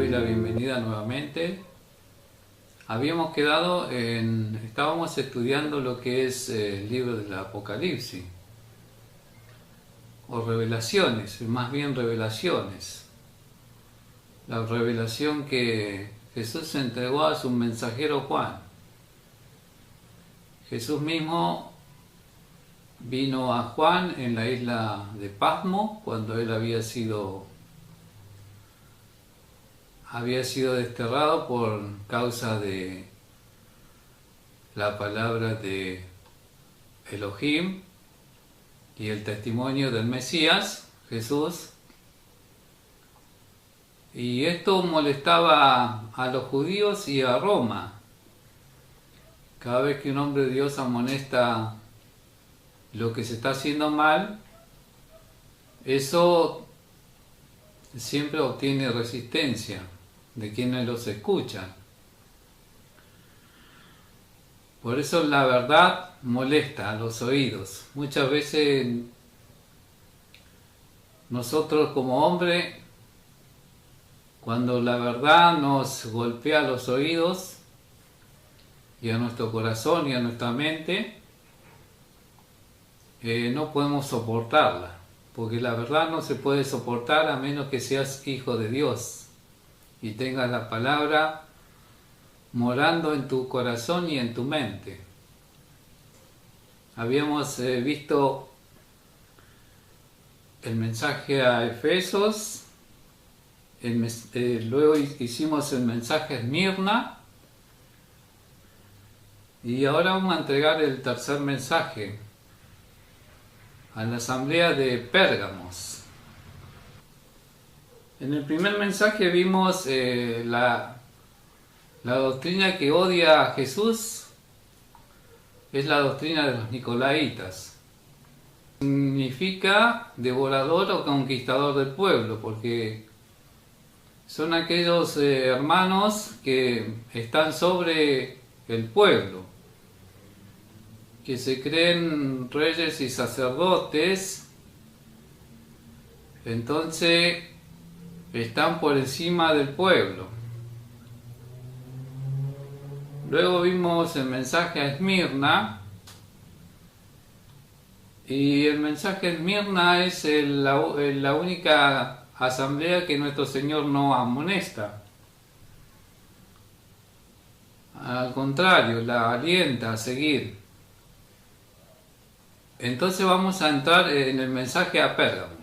doy la bienvenida nuevamente. Estábamos estudiando lo que es el libro del Apocalipsis, o revelaciones, más bien revelaciones. La revelación que Jesús entregó a su mensajero Juan. Jesús mismo vino a Juan en la isla de Patmos cuando él había sido desterrado por causa de la palabra de Elohim y el testimonio del Mesías, Jesús. Y esto molestaba a los judíos y a Roma. Cada vez que un hombre de Dios amonesta lo que se está haciendo mal, eso siempre obtiene resistencia de quienes los escuchan. Por eso la verdad molesta a los oídos. Muchas veces nosotros como hombres, cuando la verdad nos golpea los oídos y a nuestro corazón y a nuestra mente, no podemos soportarla, porque la verdad no se puede soportar a menos que seas hijo de Dios y tengas la palabra morando en tu corazón y en tu mente. Habíamos visto el mensaje a Efesos, luego hicimos el mensaje a Esmirna, y ahora vamos a entregar el tercer mensaje a la asamblea de Pérgamos. En el primer mensaje vimos la doctrina que odia a Jesús, es la doctrina de los Nicolaitas. Significa devorador o conquistador del pueblo, porque son aquellos hermanos que están sobre el pueblo, que se creen reyes y sacerdotes, entonces están por encima del pueblo. Luego vimos el mensaje a Esmirna, y el mensaje a Esmirna es la única asamblea que nuestro Señor no amonesta. Al contrario, la alienta a seguir. Entonces vamos a entrar en el mensaje a Pérgamos.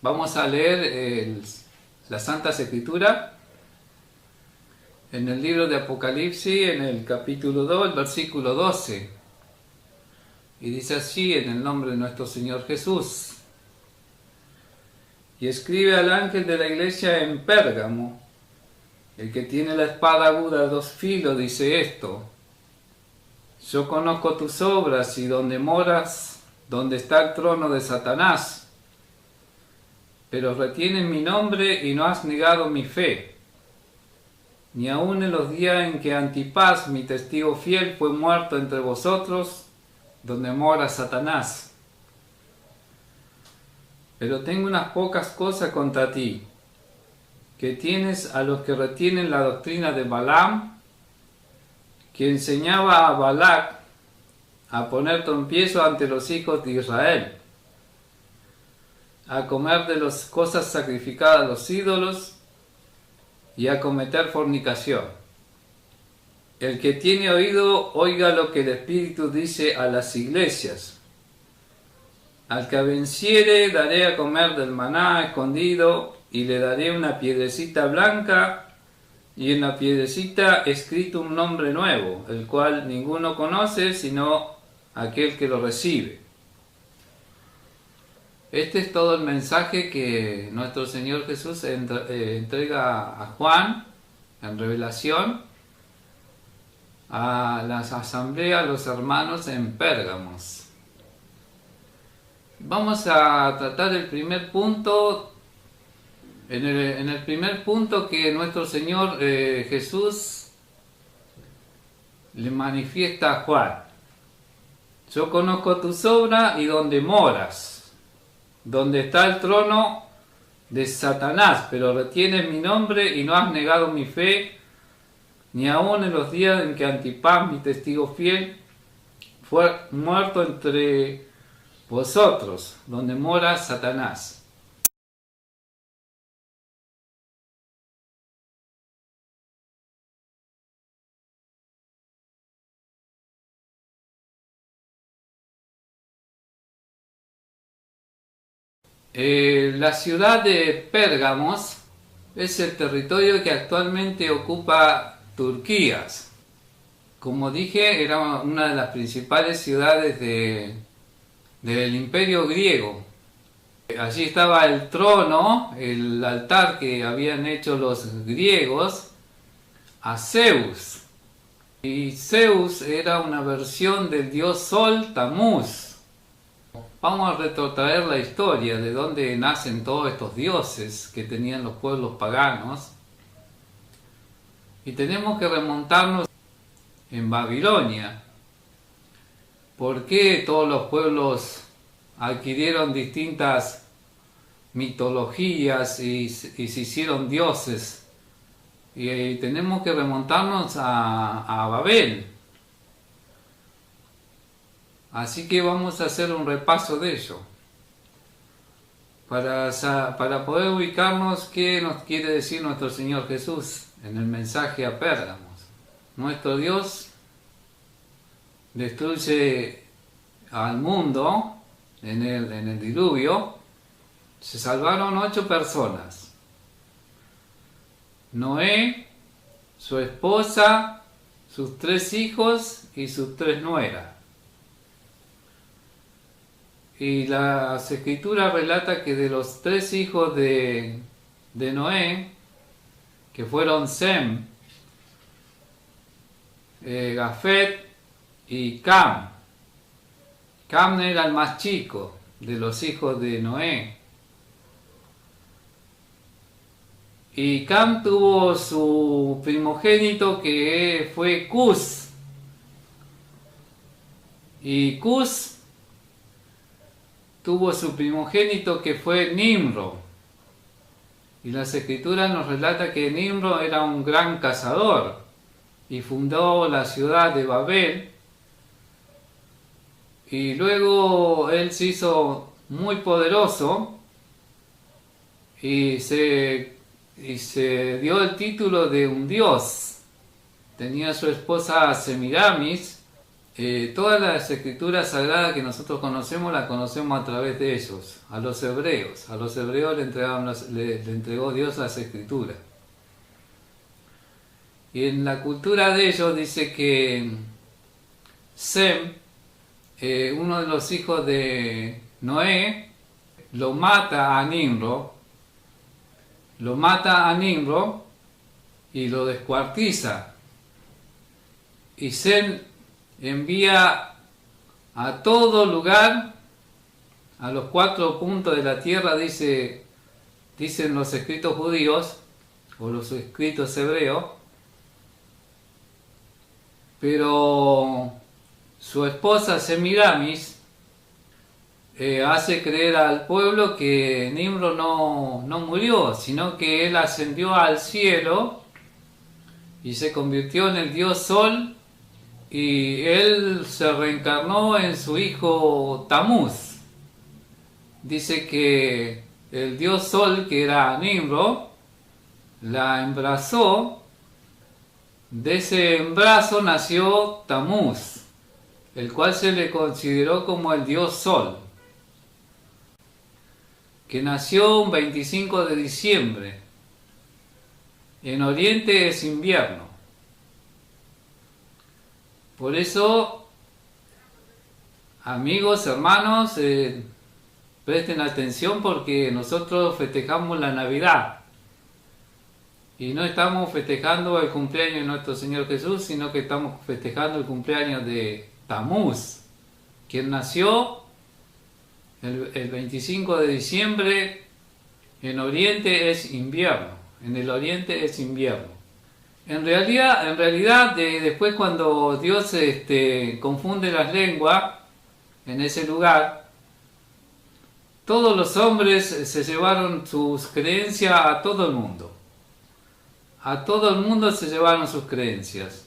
Vamos a leer la Santa Escritura en el libro de Apocalipsis, en el capítulo 2, el versículo 12. Y dice así, en el nombre de nuestro Señor Jesús: y escribe al ángel de la iglesia en Pérgamo, el que tiene la espada aguda de dos filos, dice esto: yo conozco tus obras y donde moras, donde está el trono de Satanás, pero retienes mi nombre y no has negado mi fe, ni aun en los días en que Antipas, mi testigo fiel, fue muerto entre vosotros, donde mora Satanás. Pero tengo unas pocas cosas contra ti, que tienes a los que retienen la doctrina de Balaam, que enseñaba a Balac a poner tropiezo ante los hijos de Israel, a comer de las cosas sacrificadas a los ídolos y a cometer fornicación. El que tiene oído, oiga lo que el Espíritu dice a las iglesias. Al que venciere daré a comer del maná escondido, y le daré una piedrecita blanca, y en la piedrecita escrito un nombre nuevo, el cual ninguno conoce sino aquel que lo recibe. Este es todo el mensaje que nuestro Señor Jesús entrega a Juan en revelación a las asambleas, a los hermanos en Pérgamos. Vamos a tratar el primer punto. En el primer punto, que nuestro Señor Jesús le manifiesta a Juan: yo conozco tus obras y donde moras, donde está el trono de Satanás, pero retienes mi nombre y no has negado mi fe, ni aun en los días en que Antipas, mi testigo fiel, fue muerto entre vosotros, donde mora Satanás. La ciudad de Pérgamos es el territorio que actualmente ocupa Turquía. Como dije, era una de las principales ciudades del Imperio griego. Allí estaba el trono, el altar que habían hecho los griegos a Zeus. Y Zeus era una versión del dios Sol, Tamuz. Vamos a retrotraer la historia de dónde nacen todos estos dioses que tenían los pueblos paganos. Y tenemos que remontarnos en Babilonia. ¿Por qué todos los pueblos adquirieron distintas mitologías y se hicieron dioses? Y tenemos que remontarnos a Babel. Así que vamos a hacer un repaso de ello. Para poder ubicarnos, ¿qué nos quiere decir nuestro Señor Jesús en el mensaje a Pérgamos? Nuestro Dios destruye al mundo en el diluvio. Se salvaron 8 personas: Noé, su esposa, sus 3 hijos y sus 3 nueras. Y las escrituras relata que de los 3 hijos de Noé, que fueron Sem, Jafet y Cam. Cam era el más chico de los hijos de Noé. Y Cam tuvo su primogénito que fue Cus. Y Cus tuvo su primogénito que fue Nimro. Y las escrituras nos relata que Nimro era un gran cazador y fundó la ciudad de Babel. Y luego él se hizo muy poderoso y se dio el título de un dios. Tenía su esposa Semiramis. Todas las escrituras sagradas que nosotros conocemos, las conocemos a través de ellos, a los hebreos. A los hebreos le entregó Dios las escrituras. Y en la cultura de ellos dice que Sem, uno de los hijos de Noé, lo mata a Nimro y lo descuartiza. Y Sem envía a todo lugar, a los 4 puntos de la tierra, dicen los escritos judíos o los escritos hebreos, pero su esposa Semiramis hace creer al pueblo que Nimro no murió, sino que él ascendió al cielo y se convirtió en el dios Sol. Y él se reencarnó en su hijo Tamuz. Dice que el dios Sol, que era Nimro, la embrazó. De ese embarazo nació Tamuz, el cual se le consideró como el dios Sol, que nació un 25 de diciembre. En Oriente es invierno. Por eso, amigos, hermanos, presten atención porque nosotros festejamos la Navidad. Y no estamos festejando el cumpleaños de nuestro Señor Jesús, sino que estamos festejando el cumpleaños de Tamuz, quien nació el 25 de diciembre. En Oriente es invierno. En el Oriente es invierno. En realidad después cuando Dios confunde las lenguas en ese lugar, todos los hombres se llevaron sus creencias a todo el mundo. A todo el mundo se llevaron sus creencias.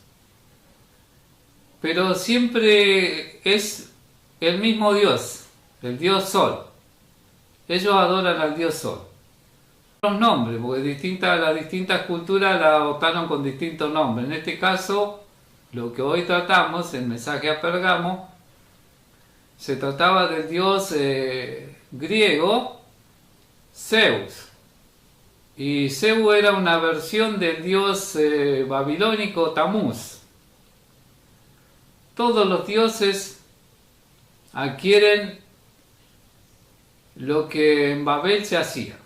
Pero siempre es el mismo Dios, el Dios Sol. Ellos adoran al Dios Sol. Los nombres, porque las distintas culturas la adoptaron con distintos nombres. En este caso, lo que hoy tratamos, el mensaje a Pérgamo, se trataba del dios griego Zeus. Y Zeus era una versión del dios babilónico Tamuz. Todos los dioses adquieren lo que en Babel se hacía.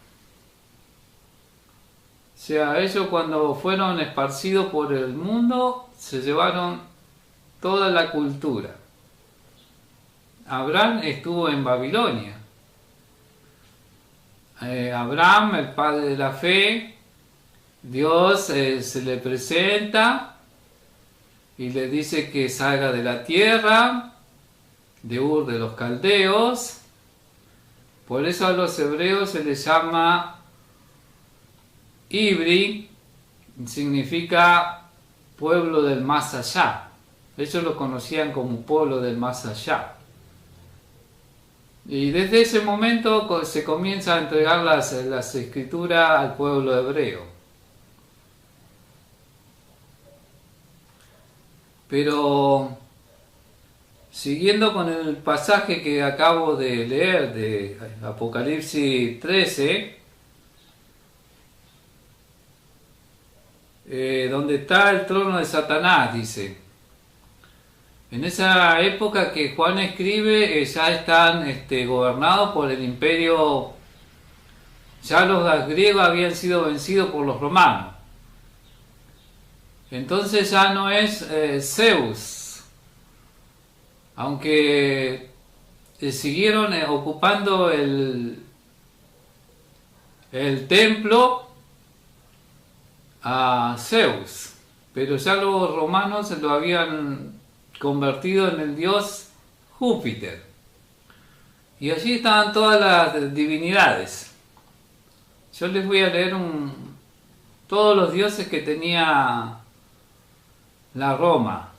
O sea, ellos cuando fueron esparcidos por el mundo se llevaron toda la cultura. Abraham estuvo en Babilonia. Abraham, el padre de la fe, Dios se le presenta y le dice que salga de la tierra, de Ur de los Caldeos. Por eso a los hebreos se les llama Ibri, significa pueblo del más allá. Ellos lo conocían como pueblo del más allá. Y desde ese momento se comienza a entregar las escrituras al pueblo hebreo. Pero siguiendo con el pasaje que acabo de leer de Apocalipsis 13, donde está el trono de Satanás, dice. En esa época que Juan escribe, ya están gobernados por el imperio. Ya los griegos habían sido vencidos por los romanos. Entonces ya no es Zeus, aunque siguieron ocupando el templo a Zeus, pero ya los romanos lo habían convertido en el dios Júpiter. Y allí estaban todas las divinidades. Yo les voy a leer todos los dioses que tenía la Roma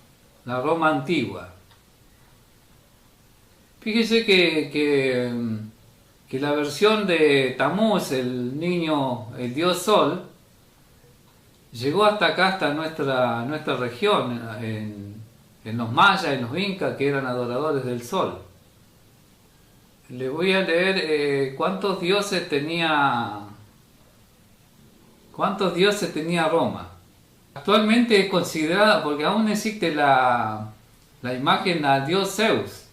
antigua. Fíjese que la versión de Tamuz, el dios Sol, llegó hasta acá, hasta nuestra región, en los mayas, en los incas, que eran adoradores del sol. Les voy a leer cuántos dioses tenía Roma. Actualmente es considerada, porque aún existe la imagen al dios Zeus.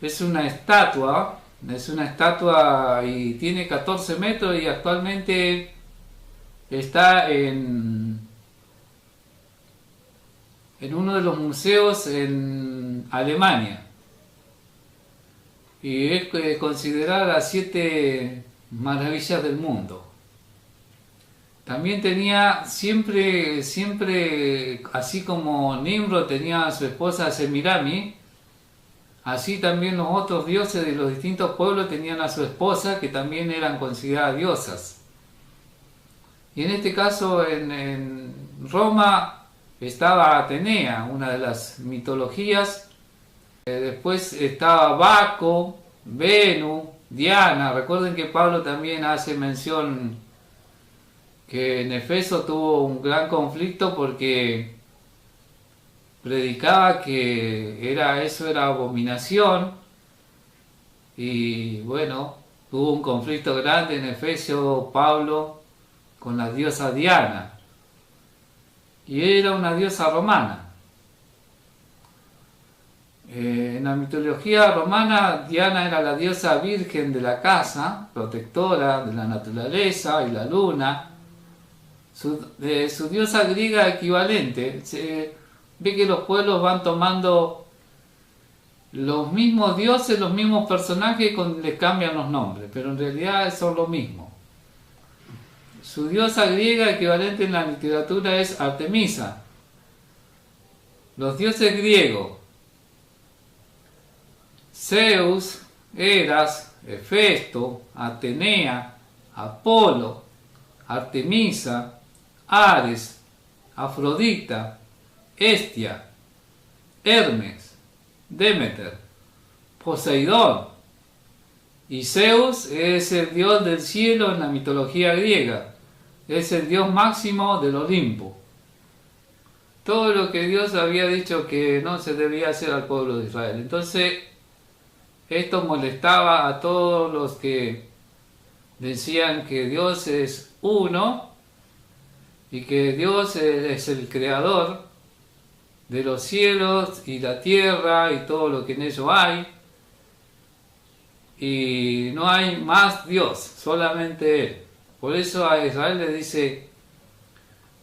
Es una estatua y tiene 14 metros y actualmente está en uno de los museos en Alemania. Y es considerada las 7 maravillas del mundo. También tenía siempre, así como Nimrod tenía a su esposa Semirami, así también los otros dioses de los distintos pueblos tenían a su esposa, que también eran consideradas diosas. Y en este caso en Roma estaba Atenea, una de las mitologías. Después estaba Baco, Venus, Diana. Recuerden que Pablo también hace mención que en Efeso tuvo un gran conflicto porque predicaba que eso era abominación. Y bueno, hubo un conflicto grande en Efeso, Pablo, con la diosa Diana. Y era una diosa romana. En la mitología romana, Diana era la diosa virgen de la casa, protectora de la naturaleza y la luna. Su diosa griega equivalente. Ve que los pueblos van tomando los mismos dioses, los mismos personajes, les cambian los nombres, pero en realidad son lo mismo. Su diosa griega equivalente en la literatura es Artemisa. Los dioses griegos: Zeus, Eras, Hefesto, Atenea, Apolo, Artemisa, Ares, Afrodita, Hestia, Hermes, Demeter, Poseidón. Y Zeus es el dios del cielo en la mitología griega, es el dios máximo del Olimpo. Todo lo que Dios había dicho que no se debía hacer al pueblo de Israel. Entonces, esto molestaba a todos los que decían que Dios es uno y que Dios es el creador de los cielos y la tierra y todo lo que en ello hay. Y no hay más Dios, solamente Él. Por eso a Israel le dice: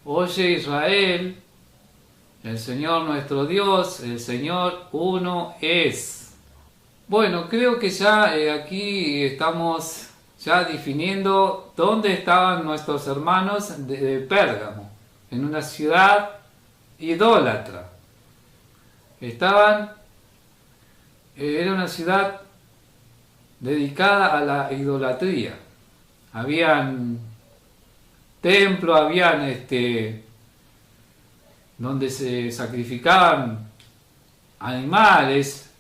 oye Israel, el Señor nuestro Dios, el Señor uno es. Bueno, creo que ya aquí estamos ya definiendo dónde estaban nuestros hermanos de Pérgamo, en una ciudad idólatra. Era una ciudad dedicada a la idolatría. Habían templos, habían donde se sacrificaban animales,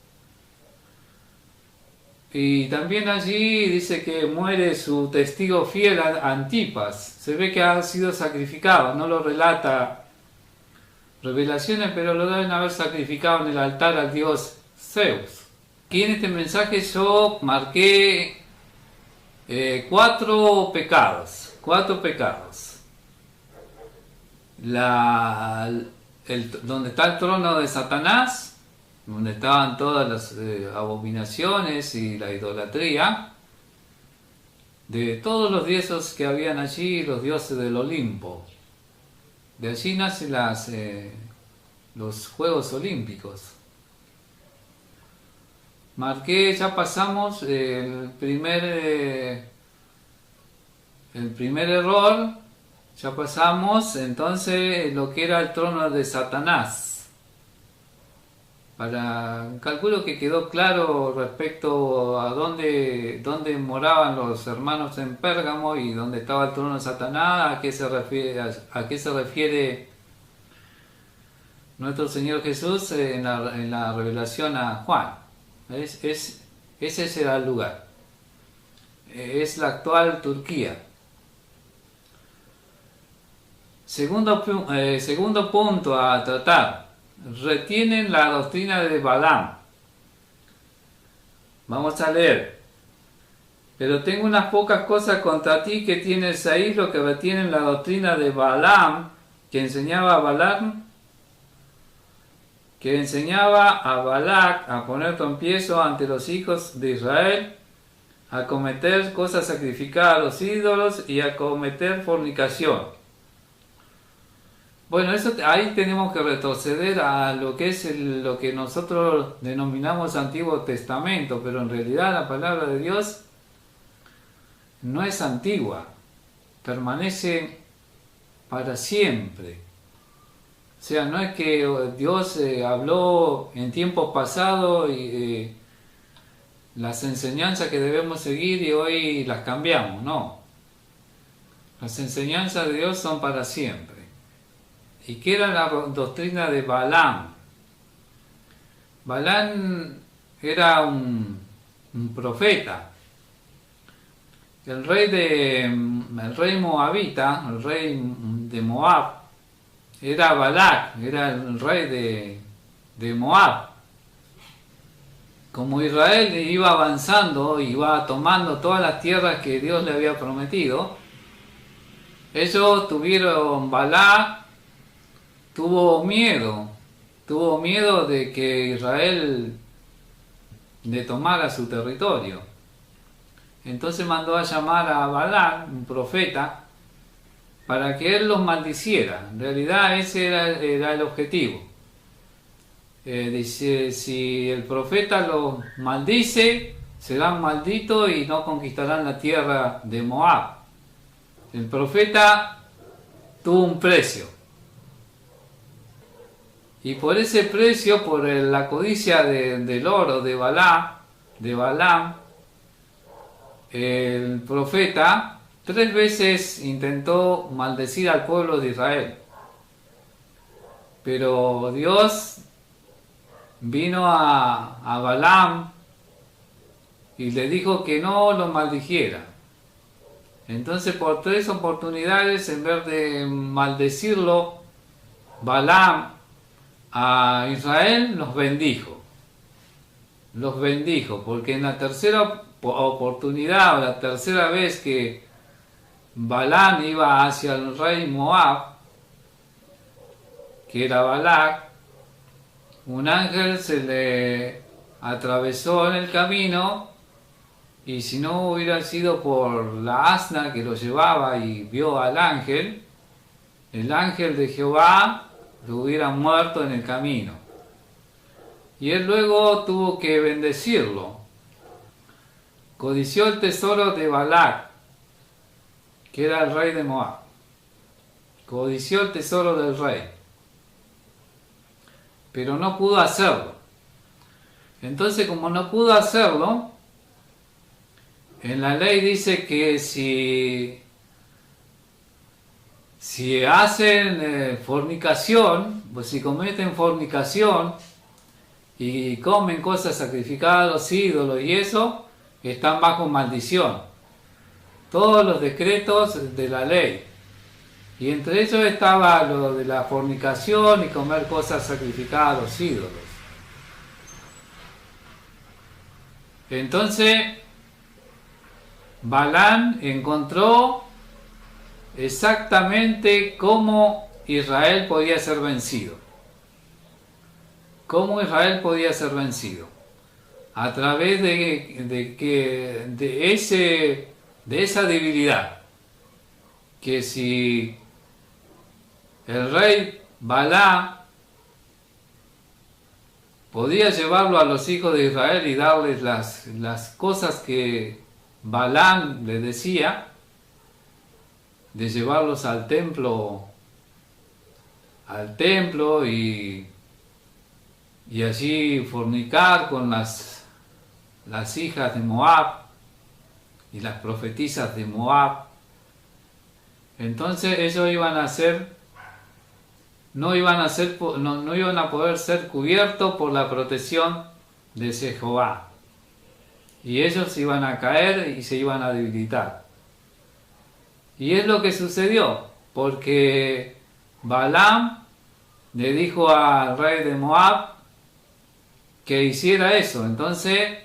y también allí dice que muere su testigo fiel Antipas. Se ve que ha sido sacrificado, no lo relata Revelaciones, pero lo deben haber sacrificado en el altar al dios Zeus. Aquí en este mensaje yo marqué 4 pecados. Donde está el trono de Satanás, donde estaban todas las abominaciones y la idolatría de todos los dioses que habían allí, los dioses del Olimpo. De allí nacen los Juegos Olímpicos. Marqué, ya pasamos el primer error, ya pasamos entonces lo que era el trono de Satanás. Calculo que quedó claro respecto a dónde moraban los hermanos en Pérgamo y dónde estaba el trono de Satanás, a qué se refiere nuestro Señor Jesús en la revelación a Juan. Ese será el lugar. Es la actual Turquía. Segundo punto a tratar. Retienen la doctrina de Balaam. Vamos a leer. Pero tengo unas pocas cosas contra ti que tienes ahí, lo que retienen la doctrina de Balaam, que enseñaba a Balaam, que enseñaba a Balac a poner trompiezo ante los hijos de Israel, a cometer cosas sacrificadas a los ídolos y a cometer fornicación. Bueno, ahí tenemos que retroceder a lo que es lo que nosotros denominamos Antiguo Testamento, pero en realidad la palabra de Dios no es antigua, permanece para siempre. O sea, no es que Dios habló en tiempos pasados y las enseñanzas que debemos seguir y hoy las cambiamos, no. Las enseñanzas de Dios son para siempre. ¿Y qué era la doctrina de Balaam? Balaam era un profeta. El rey moabita, el rey de Moab, era Balac, era el rey de Moab. Como Israel iba avanzando, iba tomando todas las tierras que Dios le había prometido, Balac tuvo miedo de que Israel le tomara su territorio. Entonces mandó a llamar a Balac, un profeta, para que él los maldiciera. En realidad ese era el objetivo. Dice, si el profeta los maldice, serán malditos y no conquistarán la tierra de Moab. El profeta tuvo un precio. Y por ese precio, por la codicia del oro de Balaam, el profeta 3 veces intentó maldecir al pueblo de Israel, pero Dios vino a Balaam y le dijo que no lo maldijera. Entonces por 3 oportunidades, en vez de maldecirlo, Balaam a Israel los bendijo. Los bendijo, porque en la tercera oportunidad, o la tercera vez que Balaam iba hacia el rey Moab, que era Balac, un ángel se le atravesó en el camino, y si no hubiera sido por la asna que lo llevaba y vio al ángel, el ángel de Jehová lo hubiera muerto en el camino. Y él luego tuvo que bendecirlo. Codició el tesoro de Balac, que era el rey de Moab. Codició el tesoro del rey, pero no pudo hacerlo. Entonces, como no pudo hacerlo, en la ley dice que si hacen fornicación, pues si cometen fornicación y comen cosas sacrificadas a los ídolos y eso, están bajo maldición. Todos los decretos de la ley. Y entre ellos estaba lo de la fornicación y comer cosas sacrificadas a los ídolos. Entonces, Balaam encontró exactamente cómo Israel podía ser vencido. Cómo Israel podía ser vencido. A través de esa debilidad. Que si el rey Balaam podía llevarlo a los hijos de Israel y darles las cosas que Balaam le decía, de llevarlos al templo y allí fornicar con las hijas de Moab y las profetisas de Moab. Entonces ellos no iban a poder ser cubiertos por la protección de Jehová. Y ellos iban a caer y se iban a debilitar. Y es lo que sucedió, porque Balaam le dijo al rey de Moab que hiciera eso. Entonces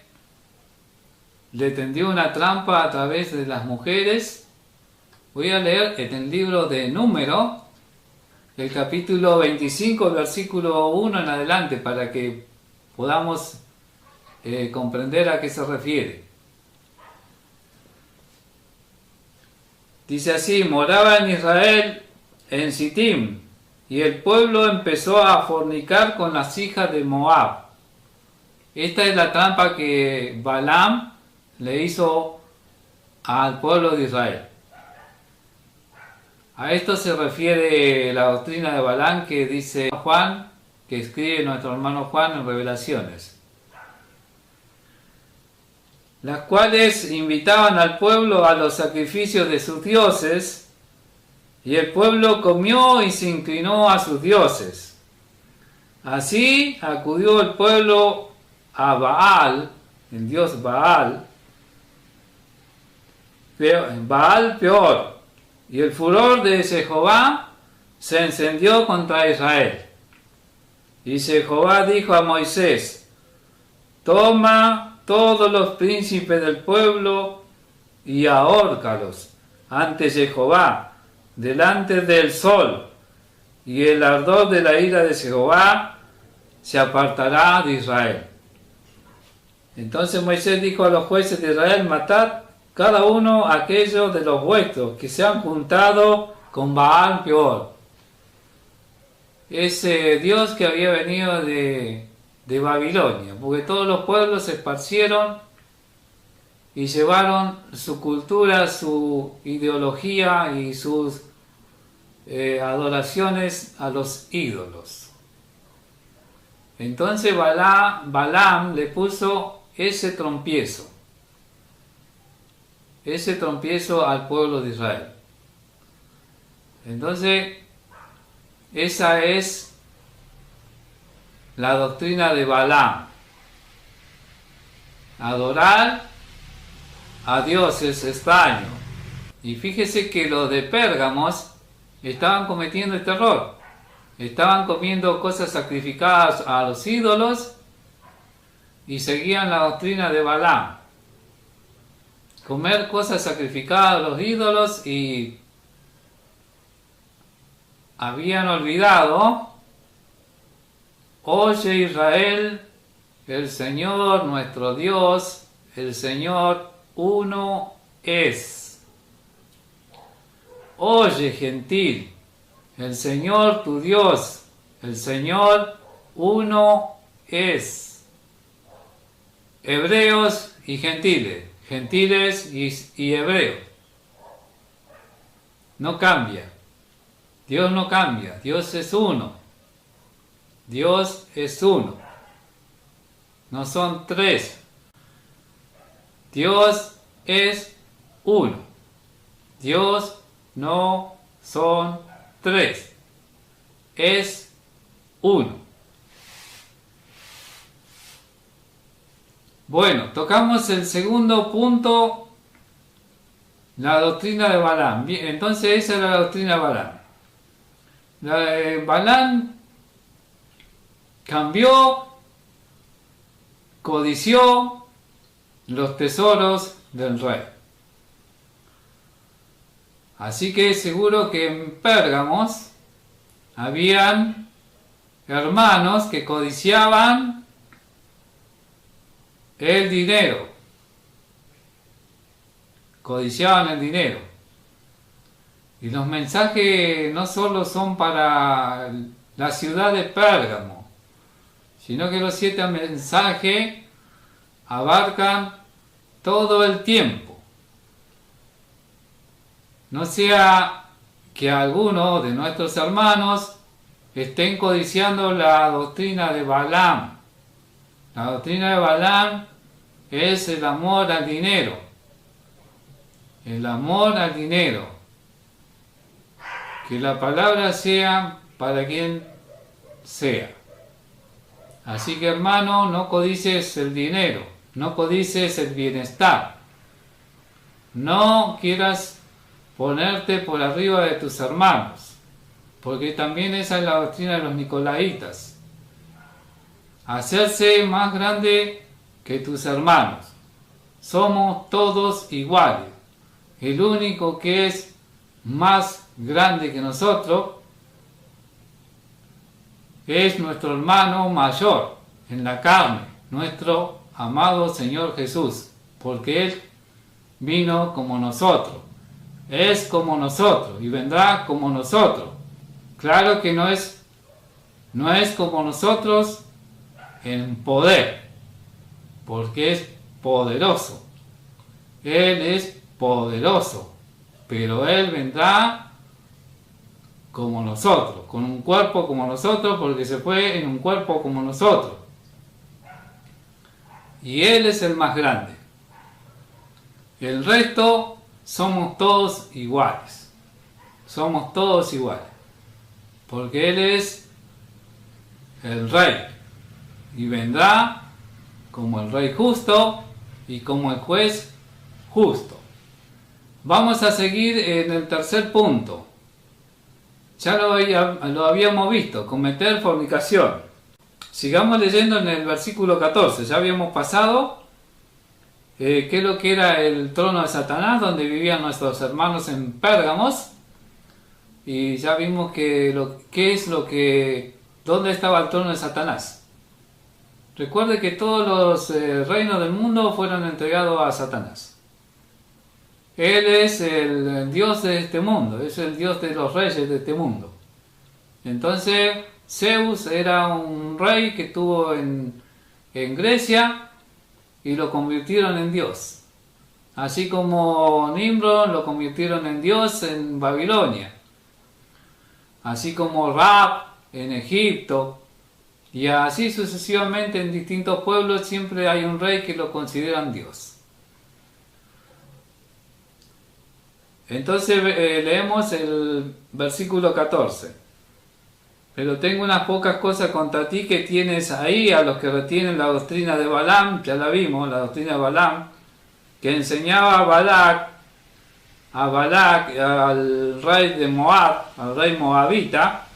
le tendió una trampa a través de las mujeres. Voy a leer en el libro de Número, el capítulo 25, versículo 1 en adelante, para que podamos comprender a qué se refiere. Dice así: moraba en Israel en Sittim, y el pueblo empezó a fornicar con las hijas de Moab. Esta es la trampa que Balaam le hizo al pueblo de Israel. A esto se refiere la doctrina de Balaam que dice Juan, que escribe nuestro hermano Juan en Revelaciones, las cuales invitaban al pueblo a los sacrificios de sus dioses, y el pueblo comió y se inclinó a sus dioses. Así acudió el pueblo a Baal, el dios Baal peor, y el furor de Jehová se encendió contra Israel. Y Jehová dijo a Moisés: toma todos los príncipes del pueblo y ahórcalos ante Jehová, delante del sol, y el ardor de la ira de Jehová se apartará de Israel. Entonces Moisés dijo a los jueces de Israel: matad cada uno aquellos de los vuestros que se han juntado con Baal peor. Ese Dios que había venido de Babilonia, porque todos los pueblos se esparcieron y llevaron su cultura, su ideología y sus adoraciones a los ídolos. Entonces Balaam le puso ese trompiezo. ese tropiezo al pueblo de Israel. Entonces, esa es la doctrina de Balaam. Adorar a dioses extraños. Y fíjese que los de Pérgamos estaban cometiendo este error. Estaban comiendo cosas sacrificadas a los ídolos y seguían la doctrina de Balaam. Comer cosas sacrificadas a los ídolos y habían olvidado: oye Israel, el Señor nuestro Dios, el Señor uno es. Oye gentil, el Señor tu Dios, el Señor uno es. Hebreos y gentiles, gentiles y hebreos. No cambia. Dios no cambia. Dios es uno. Dios es uno. No son tres. Dios es uno. Dios no son tres. Es uno. Bueno, tocamos el segundo punto, la doctrina de Balaam. Bien, entonces esa es la doctrina de Balaam. Balaam cambió, codició los tesoros del rey. Así que seguro que en Pérgamos habían hermanos que codiciaban el dinero. Codiciaban el dinero. Y los mensajes no solo son para la ciudad de Pérgamo, sino que los 7 mensajes abarcan todo el tiempo. No sea que algunos de nuestros hermanos estén codiciando la doctrina de Balaam. La doctrina de Balaam es el amor al dinero. El amor al dinero. Que la palabra sea para quien sea. Así que hermano, no codices el dinero, no codices el bienestar. No quieras ponerte por arriba de tus hermanos, porque también esa es la doctrina de los nicolaitas. Hacerse más grande que tus hermanos. Somos todos iguales. El único que es más grande que nosotros es nuestro hermano mayor en la carne, nuestro amado Señor Jesús, porque Él vino como nosotros, es como nosotros y vendrá como nosotros. Claro que no es como nosotros en poder, porque es poderoso. Él es poderoso, pero Él vendrá como nosotros, con un cuerpo como nosotros, porque se fue en un cuerpo como nosotros. Y Él es el más grande. El resto somos todos iguales. Somos todos iguales. Porque Él es el Rey. Y vendrá como el Rey justo y como el juez justo. Vamos a seguir en el tercer punto. Ya lo habíamos visto, cometer fornicación. Sigamos leyendo en el versículo 14. Ya habíamos pasado qué es lo que era el trono de Satanás, donde vivían nuestros hermanos en Pérgamos. Y ya vimos dónde estaba el trono de Satanás. Recuerde que todos los reinos del mundo fueron entregados a Satanás. Él es el Dios de este mundo, es el Dios de los reyes de este mundo. Entonces, Zeus era un rey que estuvo en Grecia y lo convirtieron en Dios. Así como Nimrod lo convirtieron en Dios en Babilonia. Así como Rab en Egipto. Y así sucesivamente en distintos pueblos siempre hay un rey que lo consideran Dios. Entonces leemos el versículo 14. Pero tengo unas pocas cosas contra ti que tienes ahí, a los que retienen la doctrina de Balaam, ya la vimos, la doctrina de Balaam, que enseñaba a Balac, al rey de Moab, al rey moabita,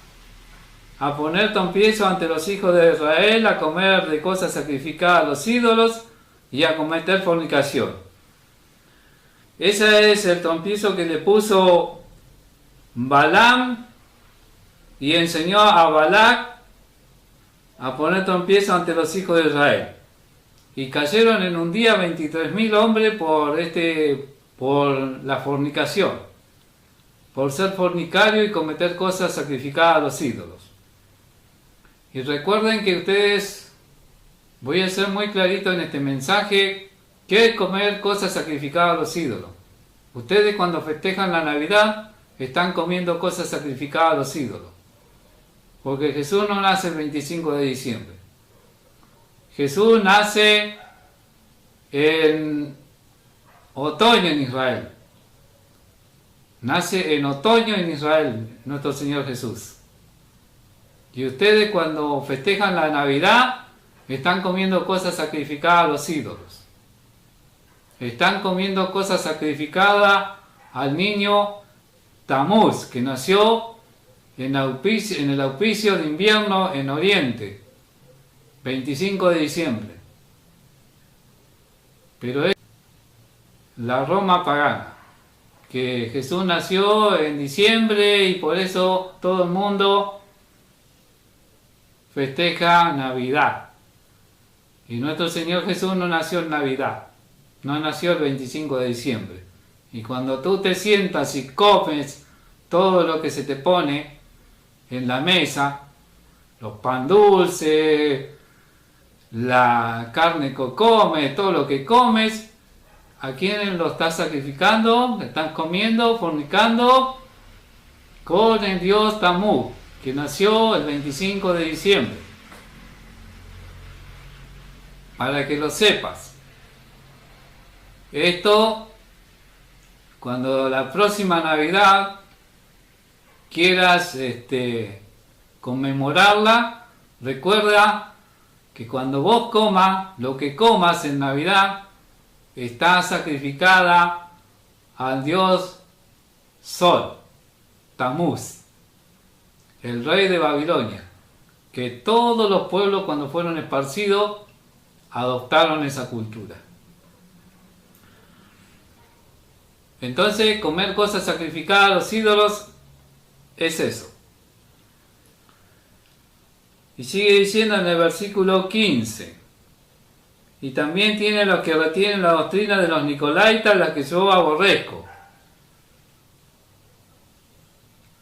a poner trompiezo ante los hijos de Israel, a comer de cosas sacrificadas a los ídolos y a cometer fornicación. Ese es el trompiezo que le puso Balaam y enseñó a Balac a poner trompiezo ante los hijos de Israel. Y cayeron en un día 23.000 hombres por la fornicación, por ser fornicario y cometer cosas sacrificadas a los ídolos. Y recuerden que ustedes, voy a ser muy clarito en este mensaje, ¿qué es comer cosas sacrificadas a los ídolos? Ustedes cuando festejan la Navidad están comiendo cosas sacrificadas a los ídolos. Porque Jesús no nace el 25 de diciembre. Jesús nace en otoño en Israel. Nace en otoño en Israel nuestro Señor Jesús. Y ustedes cuando festejan la Navidad están comiendo cosas sacrificadas a los ídolos. Están comiendo cosas sacrificadas al niño Tamuz, que nació en el auspicio de invierno en Oriente, 25 de diciembre. Pero es la Roma pagana, que Jesús nació en diciembre y por eso todo el mundo festeja Navidad. Y nuestro Señor Jesús no nació en Navidad, no nació el 25 de diciembre. Y cuando tú te sientas y comes todo lo que se te pone en la mesa, los pan dulces, la carne que comes, todo lo que comes, ¿a quién lo estás sacrificando? ¿Estás comiendo, fornicando? Con el Dios Tamuz, que nació el 25 de diciembre. Para que lo sepas. Esto, cuando la próxima Navidad quieras conmemorarla, recuerda que cuando vos comas, lo que comas en Navidad, está sacrificada al dios Sol, Tamuz, el rey de Babilonia, que todos los pueblos cuando fueron esparcidos adoptaron esa cultura. Entonces, comer cosas sacrificadas a los ídolos es eso. Y sigue diciendo en el versículo 15. Y también tiene los que retienen la doctrina de los nicolaitas, la que yo aborrezco.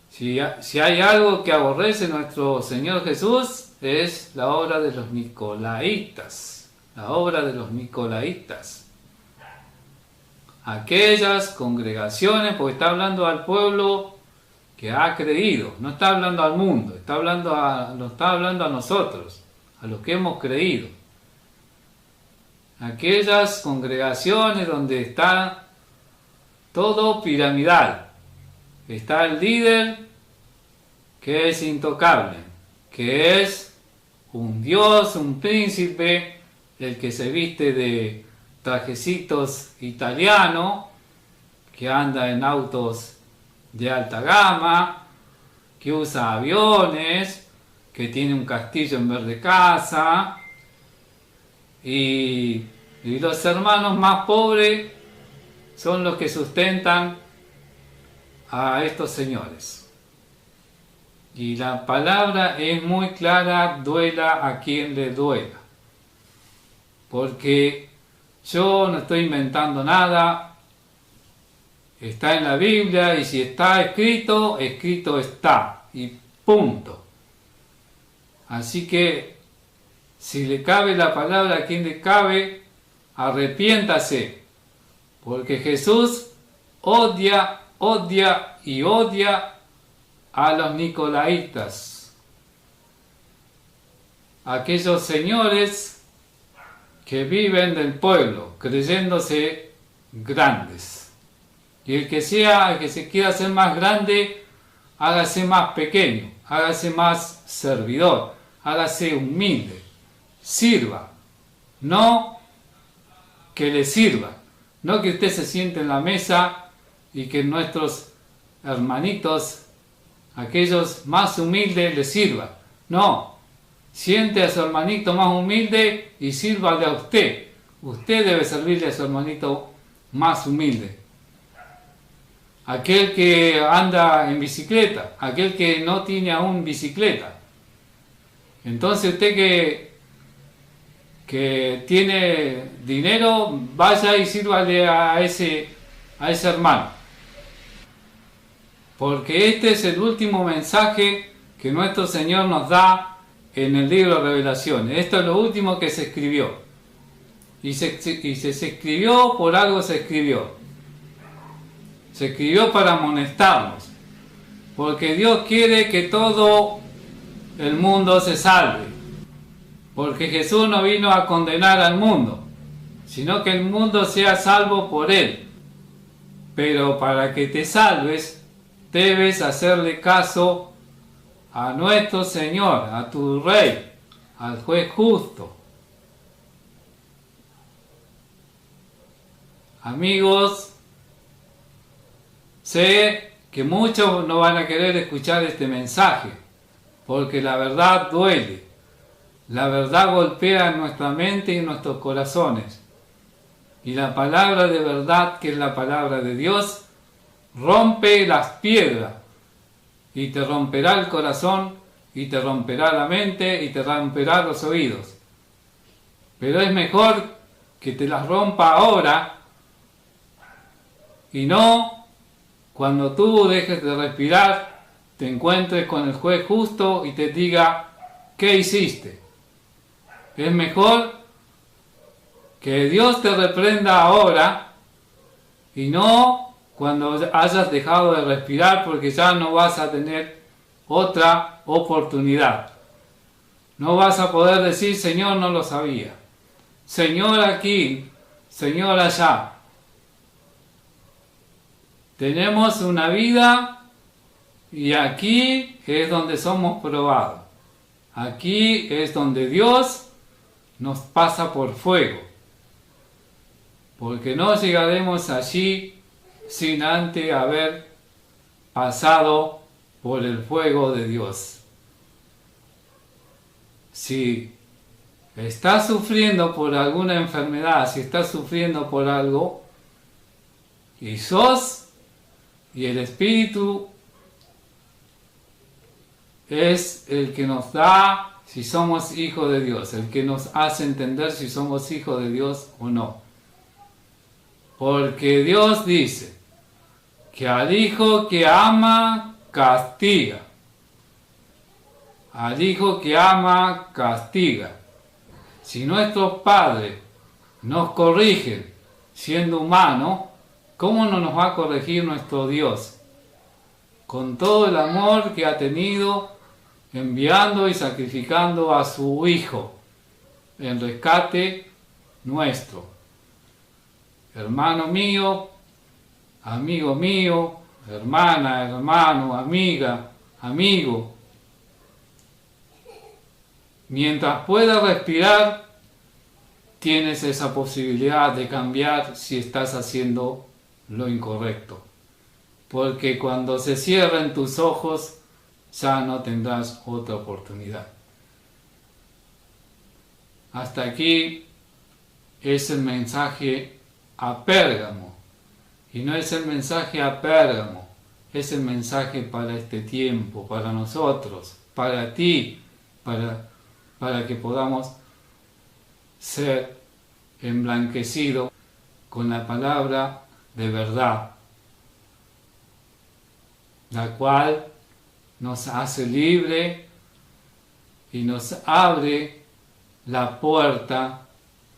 Si hay algo que aborrece nuestro Señor Jesús, es la obra de los nicolaitas. La obra de los nicolaitas. Aquellas congregaciones, porque está hablando al pueblo que ha creído, no está hablando al mundo, está hablando a nosotros, a los que hemos creído. Aquellas congregaciones donde está todo piramidal, está el líder que es intocable, que es un dios, un príncipe, el que se viste de trajecitos italianos, que anda en autos de alta gama, que usa aviones, que tiene un castillo en vez de casa, y los hermanos más pobres son los que sustentan a estos señores. Y la palabra es muy clara, duela a quien le duela, porque yo no estoy inventando nada, está en la Biblia y si está escrito, escrito está, y punto. Así que, si le cabe la palabra a quien le cabe, arrepiéntase, porque Jesús odia a los nicolaitas, aquellos señores que viven del pueblo, creyéndose grandes. Y el que se quiera hacer más grande, hágase más pequeño, hágase más servidor, hágase humilde, sirva, no que le sirva, no que usted se siente en la mesa y que nuestros hermanitos, aquellos más humildes, le sirvan. No, siente a su hermanito más humilde y sírvale a usted. Usted debe servirle a su hermanito más humilde. Aquel que anda en bicicleta, aquel que no tiene aún bicicleta. Entonces usted que tiene dinero, vaya y sírvale a ese hermano. Porque este es el último mensaje que nuestro Señor nos da en el libro de Revelaciones. Esto es lo último que se escribió. Y se escribió, por algo se escribió. Se escribió para amonestarnos. Porque Dios quiere que todo el mundo se salve. Porque Jesús no vino a condenar al mundo, sino que el mundo sea salvo por Él. Pero para que te salves, debes hacerle caso a nuestro Señor, a tu Rey, al Juez justo. Amigos, sé que muchos no van a querer escuchar este mensaje, porque la verdad duele. La verdad golpea en nuestra mente y en nuestros corazones. Y la palabra de verdad, que es la palabra de Dios, rompe las piedras. Y te romperá el corazón, y te romperá la mente, y te romperá los oídos. Pero es mejor que te las rompa ahora, y no cuando tú dejes de respirar, te encuentres con el juez justo y te diga, ¿qué hiciste? Es mejor que Dios te reprenda ahora y no cuando hayas dejado de respirar, porque ya no vas a tener otra oportunidad. No vas a poder decir, Señor, no lo sabía. Señor aquí, Señor allá. Tenemos una vida y aquí es donde somos probados. Aquí es donde Dios nos pasa por fuego, porque no llegaremos allí sin antes haber pasado por el fuego de Dios. Si estás sufriendo por alguna enfermedad, si estás sufriendo por algo, y el Espíritu es el que nos da si somos hijos de Dios, el que nos hace entender si somos hijos de Dios o no. Porque Dios dice que al hijo que ama, castiga. Al hijo que ama, castiga. Si nuestros padres nos corrigen siendo humanos, ¿cómo no nos va a corregir nuestro Dios? Con todo el amor que ha tenido, enviando y sacrificando a su Hijo en rescate nuestro. Hermano mío, amigo mío, hermana, hermano, amiga, amigo, mientras puedas respirar, tienes esa posibilidad de cambiar si estás haciendo lo incorrecto. Porque cuando se cierren tus ojos, ya no tendrás otra oportunidad. Hasta aquí es el mensaje a Pérgamo. Y no es el mensaje a Pérgamo, es el mensaje para este tiempo, para nosotros, para ti, para que podamos ser emblanquecidos con la palabra de verdad, la cual nos hace libre y nos abre la puerta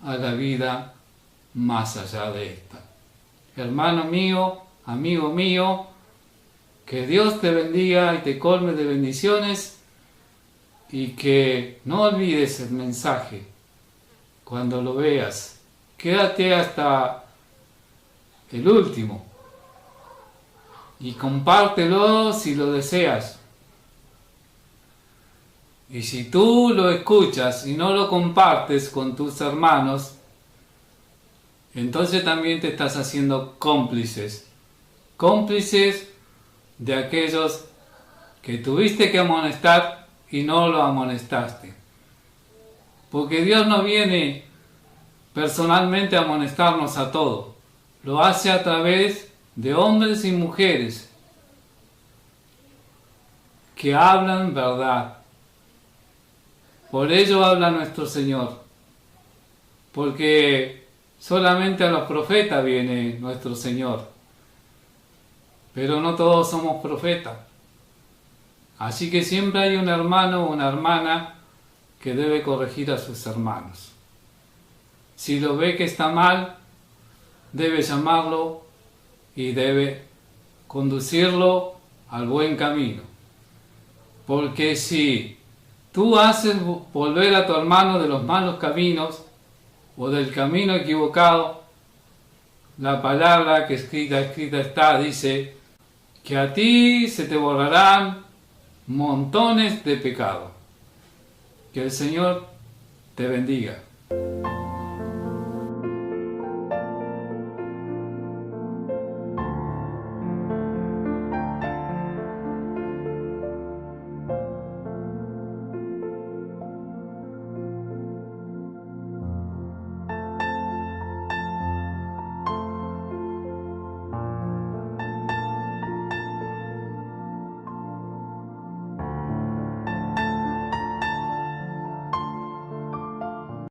a la vida más allá de esta. Hermano mío, amigo mío, que Dios te bendiga y te colme de bendiciones y que no olvides el mensaje cuando lo veas. Quédate hasta el último, y compártelo si lo deseas. Y si tú lo escuchas y no lo compartes con tus hermanos, entonces también te estás haciendo cómplices de aquellos que tuviste que amonestar y no lo amonestaste. Porque Dios no viene personalmente a amonestarnos a todos, lo hace a través de hombres y mujeres que hablan verdad. Por ello habla nuestro Señor, porque solamente a los profetas viene nuestro Señor, pero no todos somos profetas. Así que siempre hay un hermano o una hermana que debe corregir a sus hermanos. Si lo ve que está mal, debe llamarlo y debe conducirlo al buen camino. Porque si tú haces volver a tu hermano de los malos caminos o del camino equivocado, la palabra que escrita está, dice que a ti se te borrarán montones de pecados. Que el Señor te bendiga.